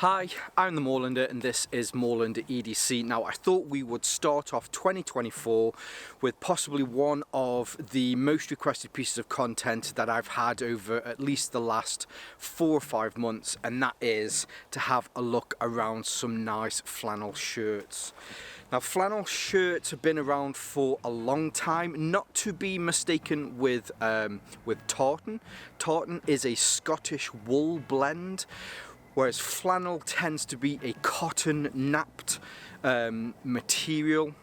Hi, I'm the Moorlander and this is Moorlander EDC. Now I thought we would start off 2024 with possibly one of the most requested pieces of content that I've had over at least the last 4 or 5 months, and that is to have a look around some nice flannel shirts. Now flannel shirts have been around for a long time, not to be mistaken with tartan. Tartan is a Scottish wool blend, whereas flannel tends to be a cotton napped material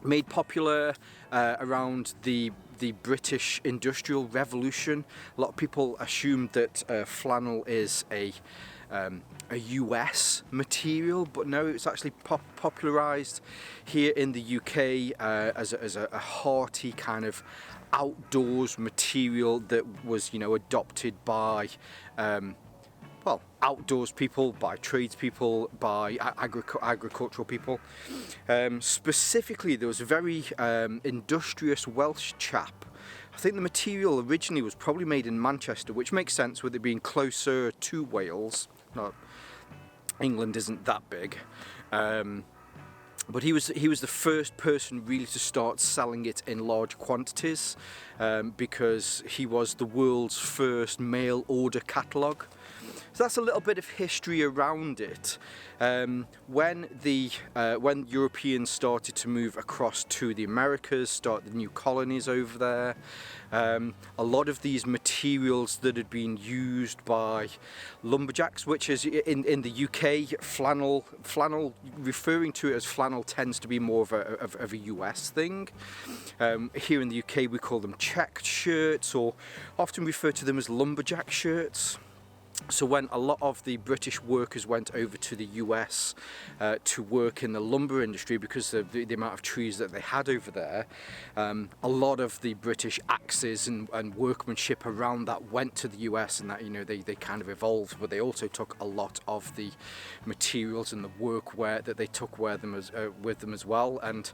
made popular around the British Industrial Revolution. A lot of people assume that flannel is a US material, but no, it's actually popularised here in the UK as a hearty kind of outdoors material that was, adopted by outdoors people, by tradespeople, by agricultural people. Specifically, there was a very industrious Welsh chap. I think the material originally was probably made in Manchester, which makes sense with it being closer to Wales. England isn't that big. But he was the first person really to start selling it in large quantities, because he was the world's first mail order catalogue. So that's a little bit of history around it. When Europeans started to move across to the Americas, start the new colonies over there, a lot of these materials that had been used by lumberjacks, which is in the UK, flannel, referring to it as flannel tends to be more of a US thing. Here in the UK we call them checked shirts, or often refer to them as lumberjack shirts. So when a lot of the British workers went over to the US to work in the lumber industry, because of the amount of trees that they had over there, a lot of the British axes and workmanship around that went to the US, and that they kind of evolved. But they also took a lot of the materials and the workwear that they took with them as well. And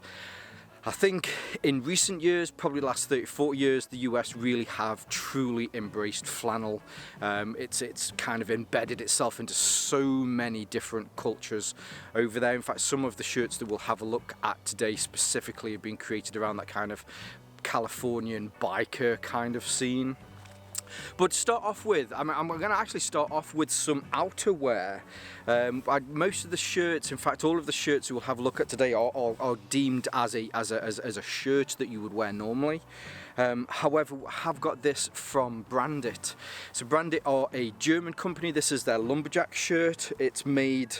I think in recent years, probably the last 30-40 years, the US really have truly embraced flannel. It's kind of embedded itself into so many different cultures over there. In fact, some of the shirts that we'll have a look at today specifically have been created around that kind of Californian biker kind of scene. But to start off with, I'm going to actually start off with some outerwear. Most of the shirts, in fact all of the shirts we'll have a look at today are deemed as a shirt that you would wear normally. However, I have got this from Brandit. So Brandit are a German company. This is their lumberjack shirt. It's made...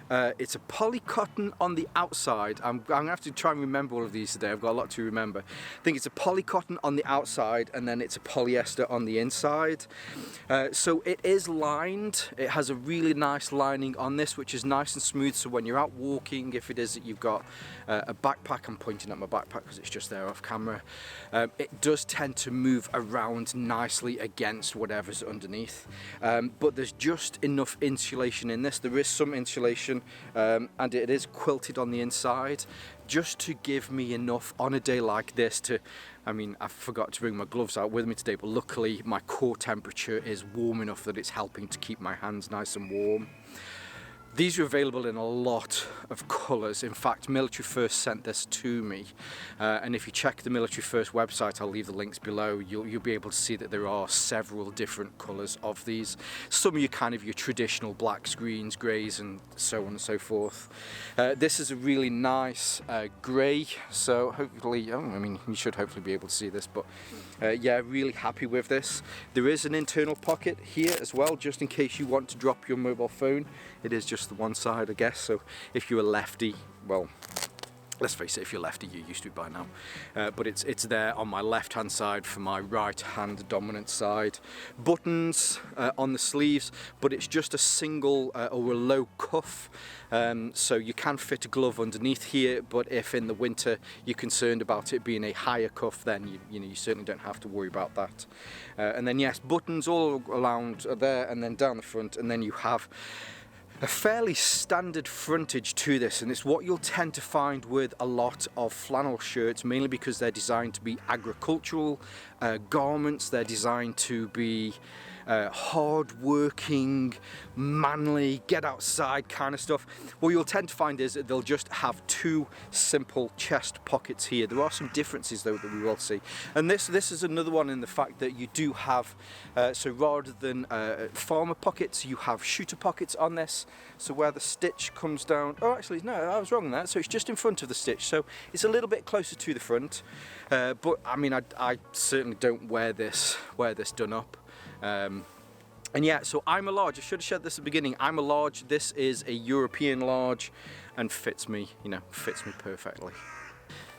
it's a polycotton on the outside. I'm going to have to try and remember all of these today. I've got a lot to remember. I think it's a polycotton on the outside, and then it's a polyester on the inside. So it is lined. It has a really nice lining on this, which is nice and smooth. So when you're out walking, if it is that you've got a backpack, I'm pointing at my backpack because it's just there off camera, it does tend to move around nicely against whatever's underneath. But there's just enough insulation in this. There is some insulation. And it is quilted on the inside, just to give me enough on a day like this to, I forgot to bring my gloves out with me today, but luckily my core temperature is warm enough that it's helping to keep my hands nice and warm. These are available in a lot of colours. In fact, Military First sent this to me, and if you check the Military First website, I'll leave the links below, you'll be able to see that there are several different colours of these. Some of your traditional blacks, greens, greys, and so on and so forth. This is a really nice grey, so hopefully, you should hopefully be able to see this, but yeah, really happy with this. There is an internal pocket here as well, just in case you want to drop your mobile phone. It is just the one side, I guess, so if you're a lefty, well, let's face it, if you're lefty, you're used to it by now. But it's there on my left hand side for my right hand dominant side. Buttons on the sleeves, but it's just a single or a low cuff, so you can fit a glove underneath here, but if in the winter you're concerned about it being a higher cuff, then you certainly don't have to worry about that. And then yes, buttons all around there, and then down the front, and then you have a fairly standard frontage to this, and it's what you'll tend to find with a lot of flannel shirts, mainly because they're designed to be agricultural garments. They're designed to be hard-working, manly, get outside kind of stuff. What you'll tend to find is that they'll just have two simple chest pockets here. There are some differences though that we will see, and this is another one in the fact that you do have, so rather than farmer pockets, you have shooter pockets on this. So where the stitch comes down, oh actually no, I was wrong on that, so it's just in front of the stitch, so it's a little bit closer to the front, but I mean I certainly don't wear this done up. And yeah, so I'm a large. I should have said this at the beginning. I'm a large. This is a European large and fits me, you know, fits me perfectly.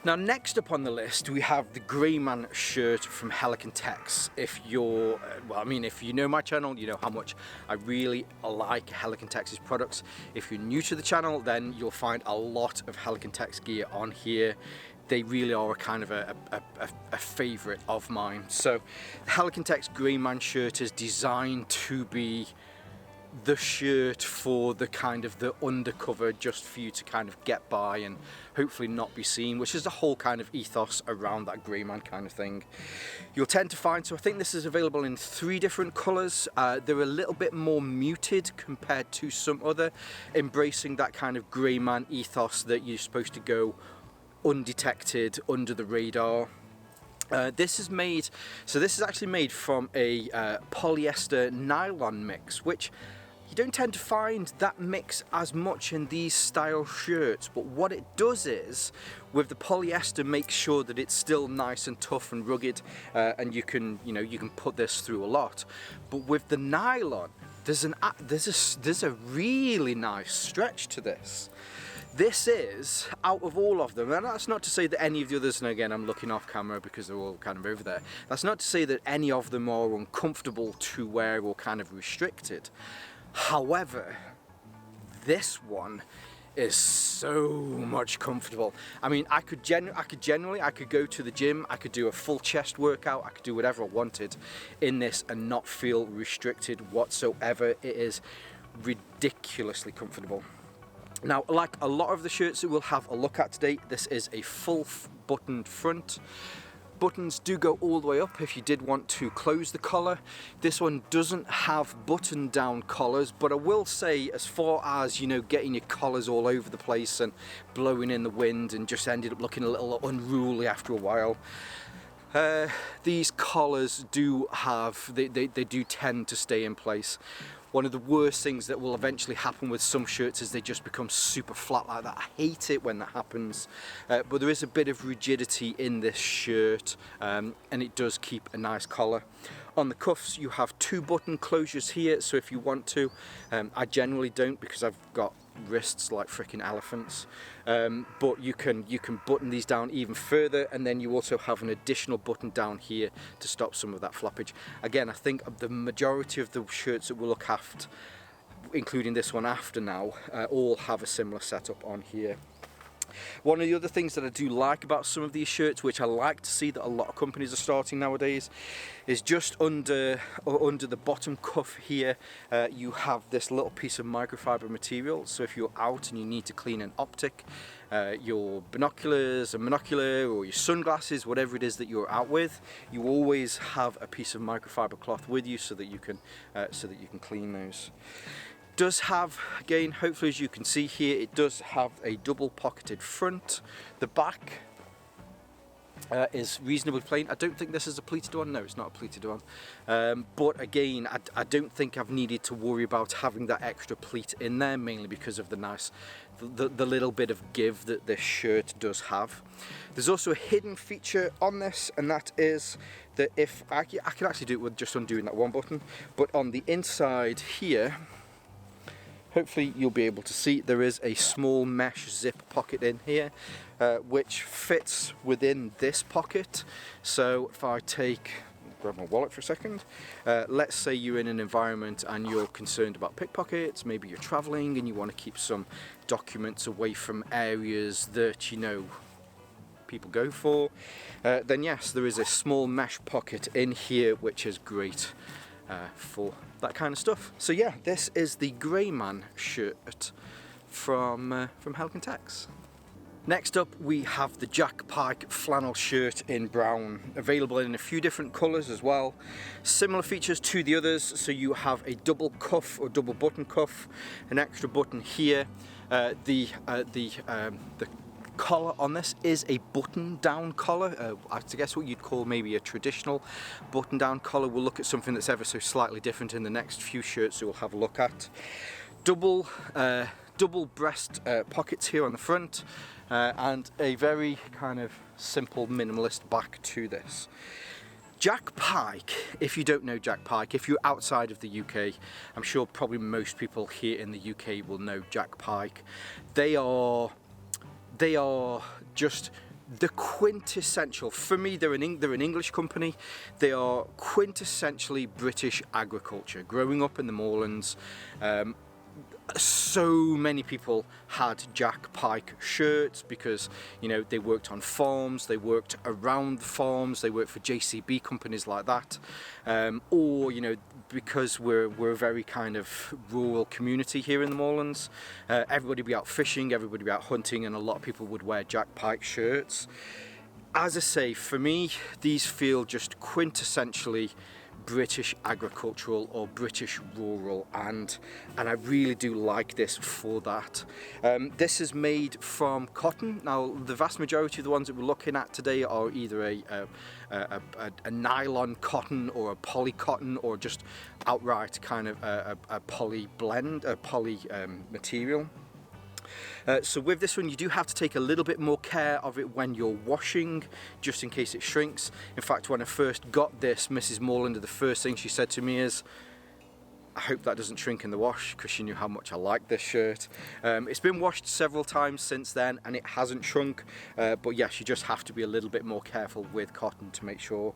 Now next up on the list we have the Greenman Shirt from Helican Tex. If you're, well I mean if you know my channel, you know how much I really like Helican Tex's products. If you're new to the channel, then you'll find a lot of Helican Tex gear on here. They really are a kind of a favourite of mine. So the Helican Tex Greenman Shirt is designed to be the shirt for the kind of the undercover, just for you to kind of get by and hopefully not be seen, which is the whole kind of ethos around that Greenman kind of thing. You'll tend to find, so I think this is available in 3 different colours. They're a little bit more muted compared to some other, embracing that kind of Greenman ethos that you're supposed to go undetected, under the radar. This is made, so this is actually made from a polyester nylon mix, which you don't tend to find that mix as much in these style shirts, but what it does is, with the polyester, make sure that it's still nice and tough and rugged, and you can put this through a lot. But with the nylon, there's a really nice stretch to this. This is, out of all of them, and that's not to say that any of the others, and again I'm looking off camera because they're all kind of over there, that's not to say that any of them are uncomfortable to wear or kind of restricted. However, this one is so much comfortable. I mean, I could go to the gym, I could do a full chest workout, I could do whatever I wanted in this and not feel restricted whatsoever. It is ridiculously comfortable. Now, like a lot of the shirts that we'll have a look at today, this is a full buttoned front. Buttons do go all the way up if you did want to close the collar. This one doesn't have button down collars, but I will say, as far as, you know, getting your collars all over the place and blowing in the wind and just ended up looking a little unruly after a while, these collars do have, they do tend to stay in place. One of the worst things that will eventually happen with some shirts is they just become super flat like that. I hate it when that happens, but there is a bit of rigidity in this shirt, and it does keep a nice collar. On the cuffs you have 2 button closures here, so if you want to, I generally don't because I've got wrists like freaking elephants, but you can button these down even further, and then you also have an additional button down here to stop some of that floppage. Again, I think the majority of the shirts that we'll look at, including this one after now, all have a similar setup on here. One of the other things that I do like about some of these shirts, which I like to see that a lot of companies are starting nowadays, is just under the bottom cuff here, you have this little piece of microfiber material. So if you're out and you need to clean an optic, your binoculars, a monocular, or your sunglasses, whatever it is that you're out with, you always have a piece of microfiber cloth with you so that you can clean those. Does have, again, hopefully as you can see here, it does have a double pocketed front. The back is reasonably plain. I don't think this is a pleated one. No, it's not a pleated one. But again, I don't think I've needed to worry about having that extra pleat in there, mainly because of the nice, the little bit of give that this shirt does have. There's also a hidden feature on this, and that is that if I can actually do it with just undoing that one button, but on the inside here, hopefully you'll be able to see there is a small mesh zip pocket in here, which fits within this pocket. So if I grab my wallet for a second, let's say you're in an environment and you're concerned about pickpockets, maybe you're traveling and you want to keep some documents away from areas that you know people go for, then yes, there is a small mesh pocket in here which is great for that kind of stuff. So yeah, this is the Greenman Shirt from Helican Tex. Next up we have the Jack Pike flannel shirt in brown, available in a few different colours as well. Similar features to the others, so you have a double cuff or double button cuff, an extra button here. The collar on this is a button down collar, I guess what you'd call maybe a traditional button down collar. We'll look at something that's ever so slightly different in the next few shirts that we'll have a look at. Double breast pockets here on the front, and a very kind of simple minimalist back to this. Jack Pike, if you don't know Jack Pike, if you're outside of the UK, I'm sure probably most people here in the UK will know Jack Pike. They are just the quintessential, for me they're an English company, they are quintessentially British agriculture. Growing up in the moorlands, so many people had Jack Pike shirts because, you know, they worked on farms, they worked around the farms, they worked for JCB companies like that, or, you know, because we're a very kind of rural community here in the moorlands, everybody would be out fishing, everybody would be out hunting, and a lot of people would wear Jack Pike shirts. As I say, for me, these feel just quintessentially British agricultural or British rural, and I really do like this for that. This is made from cotton. Now the vast majority of the ones that we're looking at today are either a nylon cotton or a poly cotton, or just outright kind of a poly blend, a poly material. So with this one you do have to take a little bit more care of it when you're washing, just in case it shrinks. In fact, when I first got this, Mrs. Morlander, the first thing she said to me is, I hope that doesn't shrink in the wash, because she knew how much I like this shirt. It's been washed several times since then and it hasn't shrunk, but yes, you just have to be a little bit more careful with cotton to make sure.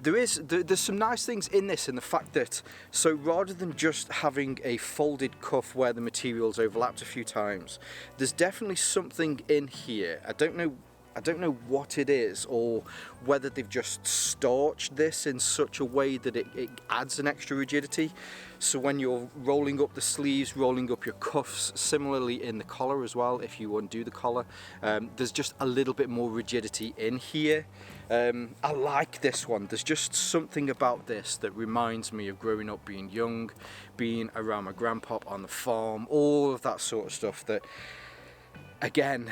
There's some nice things in this, in the fact that, so rather than just having a folded cuff where the materials overlapped a few times, there's definitely something in here. I don't know what it is, or whether they've just starched this in such a way that it adds an extra rigidity. So when you're rolling up the sleeves, rolling up your cuffs, similarly in the collar as well, if you undo the collar, there's just a little bit more rigidity in here. I like this one. There's just something about this that reminds me of growing up, being young, being around my grandpa on the farm, all of that sort of stuff that, again,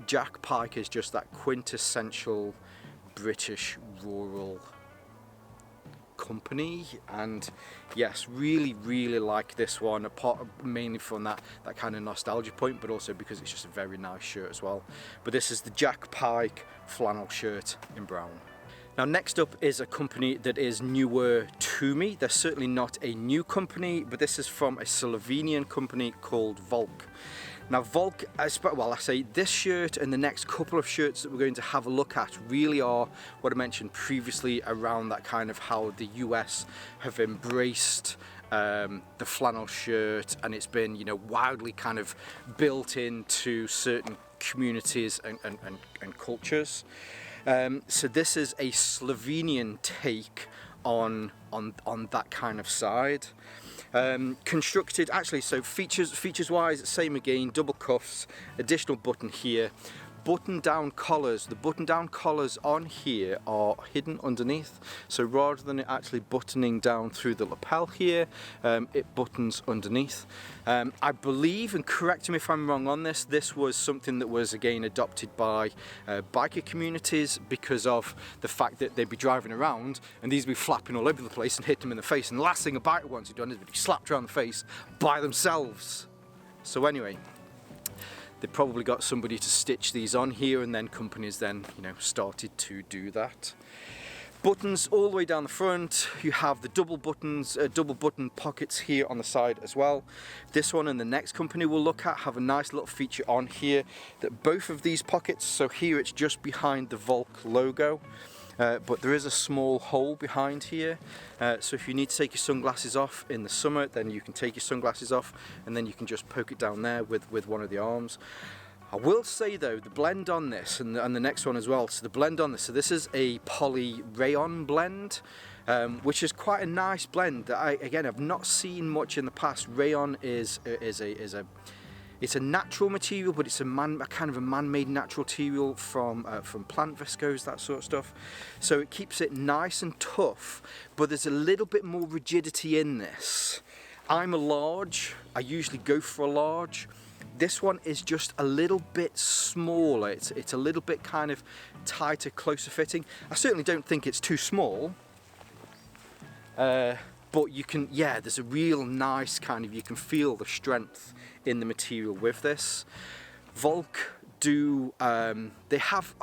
Jack Pike is just that quintessential British rural company, and yes, really like this one, apart mainly from that kind of nostalgia point, but also because it's just a very nice shirt as well. But this is the Jack Pike flannel shirt in brown. Now next up is a company that is newer to me. They're certainly not a new company, but this is from a Slovenian company called Vul. Now Vul, I say this shirt and the next couple of shirts that we're going to have a look at really are what I mentioned previously around that kind of how the US have embraced the flannel shirt, and it's been, you know, wildly kind of built into certain communities and cultures. So this is a Slovenian take on that kind of side. Constructed, actually, so features wise, same again, double cuffs, additional button here, button down collars. The button down collars on here are hidden underneath, so rather than it actually buttoning down through the lapel here, it buttons underneath. I believe, and correct me if I'm wrong on this, this was something that was again adopted by biker communities because of the fact that they'd be driving around and these would be flapping all over the place and hit them in the face, and the last thing a biker wants to do is be slapped around the face by themselves. So anyway, they probably got somebody to stitch these on here, and then companies then, you know, started to do that. Buttons all the way down the front. You have the double buttons, double button pockets here on the side as well. This one and the next company we'll look at have a nice little feature on here that both of these pockets, so here it's just behind the Vul logo, but there is a small hole behind here, so if you need to take your sunglasses off in the summer, then you can take your sunglasses off and then you can just poke it down there with one of the arms. I will say though, the blend on this and the next one as well, so the blend on this, so this is a poly rayon blend, which is quite a nice blend that I've not seen much in the past. Rayon is it's a natural material, but it's a kind of a man-made natural material from plant viscose, that sort of stuff. So it keeps it nice and tough, but there's a little bit more rigidity in this. I'm a large, I usually go for a large. This one is just a little bit smaller. It's a little bit kind of tighter, closer fitting. I certainly don't think it's too small. But you can, yeah, there's a real nice kind of, you can feel the strength in the material with this. Volk do, they have,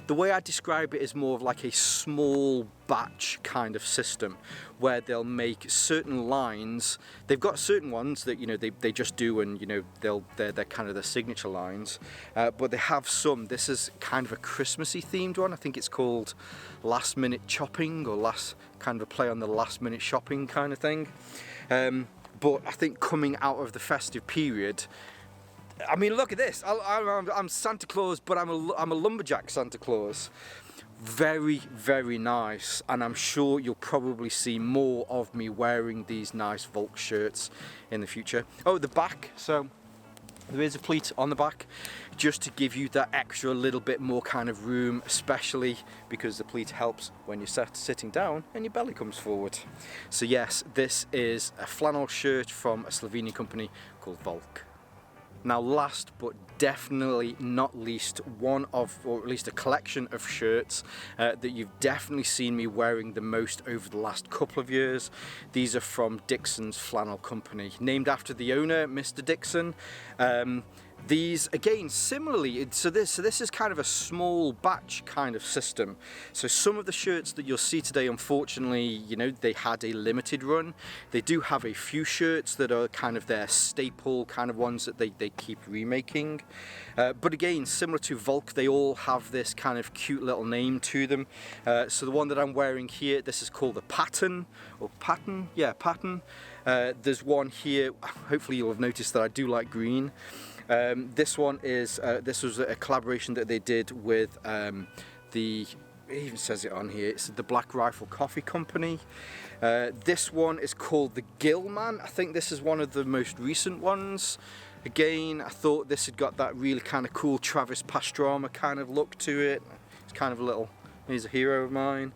the way I describe it is more of like a small batch kind of system where they'll make certain lines. They've got certain ones that, you know, they just do, and you know, they're kind of their signature lines, but they have some. This is kind of a Christmassy themed one. I think it's called Last Minute Chopping, or kind of a play on the last minute shopping kind of thing. But I think coming out of the festive period, I mean, look at this. I'm Santa Claus, but I'm a lumberjack Santa Claus. Very, very nice, and I'm sure you'll probably see more of me wearing these nice Vul shirts in the future. Oh, the back, so there is a pleat on the back just to give you that extra little bit more kind of room, especially because the pleat helps when you're sitting down and your belly comes forward. So yes, this is a flannel shirt from a Slovenian company called Volk. Now, last but definitely not least, one of, or at least a collection of shirts that you've definitely seen me wearing the most over the last couple of years. These are from Dixons Flannel Company, named after the owner, Mr. Dixon. These, again, similarly, so this is kind of a small batch kind of system. So some of the shirts that you'll see today, unfortunately, you know, they had a limited run. They do have a few shirts that are kind of their staple kind of ones that they keep remaking. But again, similar to Volk, they all have this kind of cute little name to them. So the one that I'm wearing here, this is called the Pattern, or Pattern, yeah, Pattern. There's one here, hopefully you'll have noticed that I do like green. This one is, this was a collaboration that they did with it even says it on here, it's the Black Rifle Coffee Company. This one is called the Gillman. I think this is one of the most recent ones. Again, I thought this had got that really kind of cool Travis Pastrana kind of look to it. It's kind of a little, he's a hero of mine.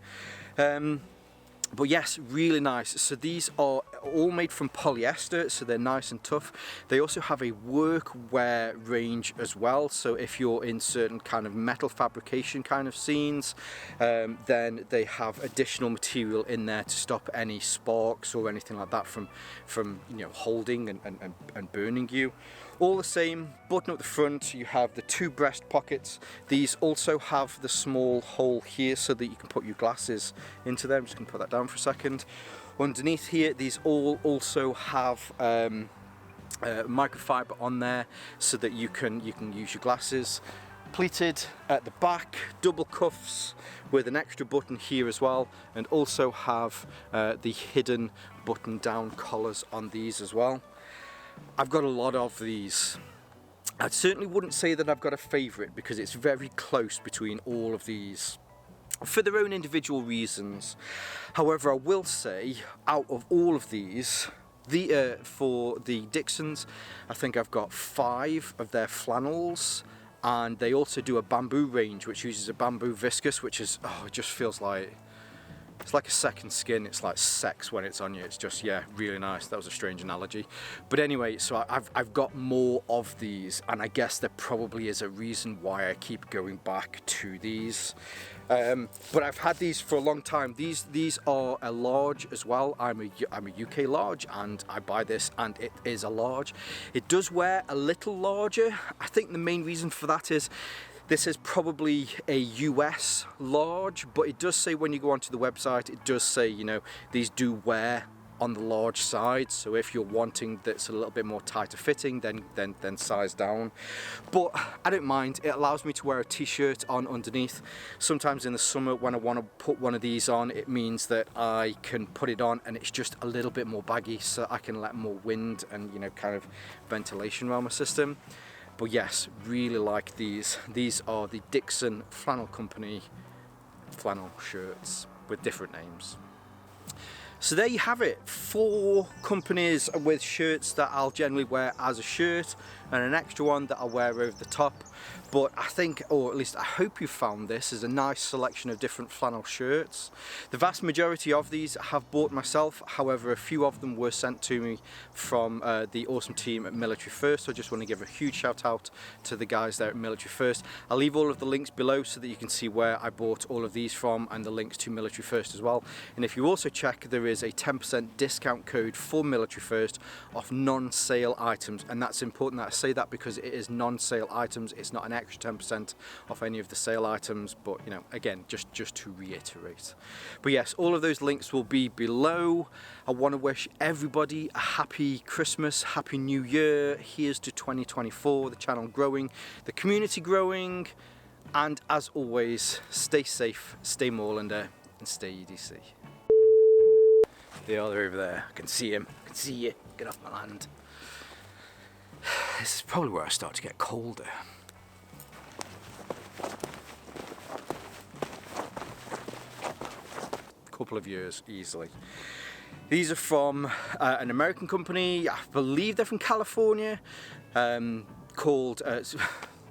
But yes, really nice. So these are all made from polyester, so they're nice and tough. They also have a workwear range as well. So if you're in certain kind of metal fabrication kind of scenes, then they have additional material in there to stop any sparks or anything like that from you know, holding and burning you. All the same, button up the front, you have the two breast pockets. These also have the small hole here so that you can put your glasses into them. I'm just going to put that down for a second. Underneath here, these all also have microfiber on there so that you can use your glasses. Pleated at the back, double cuffs with an extra button here as well, and also have the hidden button down collars on these as well. I've got a lot of these. I certainly wouldn't say that I've got a favourite because it's very close between all of these for their own individual reasons. However, I will say out of all of these, for the Dixons, I think I've got 5 of their flannels, and they also do a bamboo range which uses a bamboo viscose, which is, oh, it just feels like, it's like a second skin. It's like sex when it's on you. It's just, yeah, really nice. That was a strange analogy. But anyway, so I've got more of these, and I guess there probably is a reason why I keep going back to these. But I've had these for a long time. These are a large as well. I'm a UK large, and I buy this, and it is a large. It does wear a little larger. I think the main reason for that is this is probably a US large, but it does say when you go onto the website, it does say, you know, these do wear on the large side. So if you're wanting that's a little bit more tighter fitting, then size down. But I don't mind. It allows me to wear a t-shirt on underneath. Sometimes in the summer when I want to put one of these on, it means that I can put it on and it's just a little bit more baggy, so I can let more wind and, you know, kind of ventilation around my system. But yes, really like these. These are the Dixon Flannel Company flannel shirts with different names. So there you have it, 4 companies with shirts that I'll generally wear as a shirt and an extra one that I'll wear over the top. But I think, or at least I hope you found this as a nice selection of different flannel shirts. The vast majority of these I have bought myself, however a few of them were sent to me from the awesome team at Military First, so I just want to give a huge shout out to the guys there at Military First. I'll leave all of the links below so that you can see where I bought all of these from and the links to Military First as well. And if you also check, there is a 10% discount code for Military First off non-sale items, and that's important that I say that because it is non-sale items. It's not an extra 10% off any of the sale items, but you know, again, just to reiterate. But yes, all of those links will be below. I want to wish everybody a happy Christmas, happy New Year. Here's to 2024, the channel growing, the community growing, and as always, stay safe, stay Moorlander, and stay EDC. They are over there. I can see him. I can see you. Get off my land. This is probably where I start to get colder. Couple of years easily. These are from an American company. I believe they're from California. Called.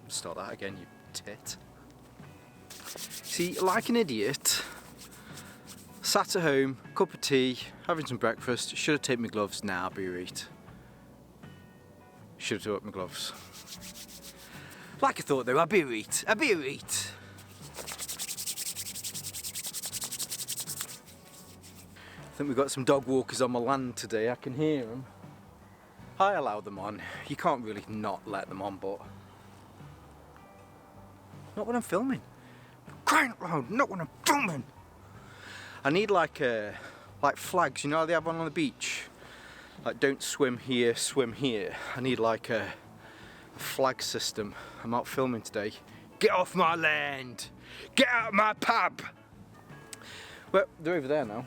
Start that again, you tit. See, like an idiot. Sat at home, cup of tea, having some breakfast. Should have taken my gloves. Nah, I'll be right. Should have took my gloves. Like I thought though, I'll be right. I'll be right. I think we've got some dog walkers on my land today. I can hear them. I allow them on. You can't really not let them on, but not when I'm filming. Crying out loud, not when I'm filming. I need like flags, you know how they have one on the beach? Like don't swim here, swim here. I need like a flag system. I'm out filming today. Get off my land! Get out of my pub! Well, they're over there now.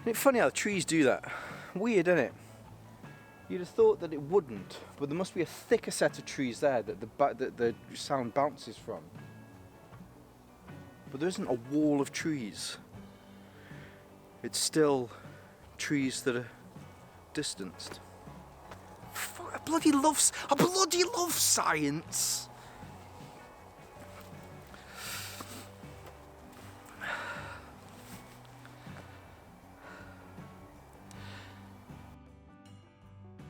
Isn't it funny how the trees do that? Weird, isn't it? You'd have thought that it wouldn't, but there must be a thicker set of trees there that the sound bounces from. But there isn't a wall of trees. It's still trees that are distanced. I bloody love science!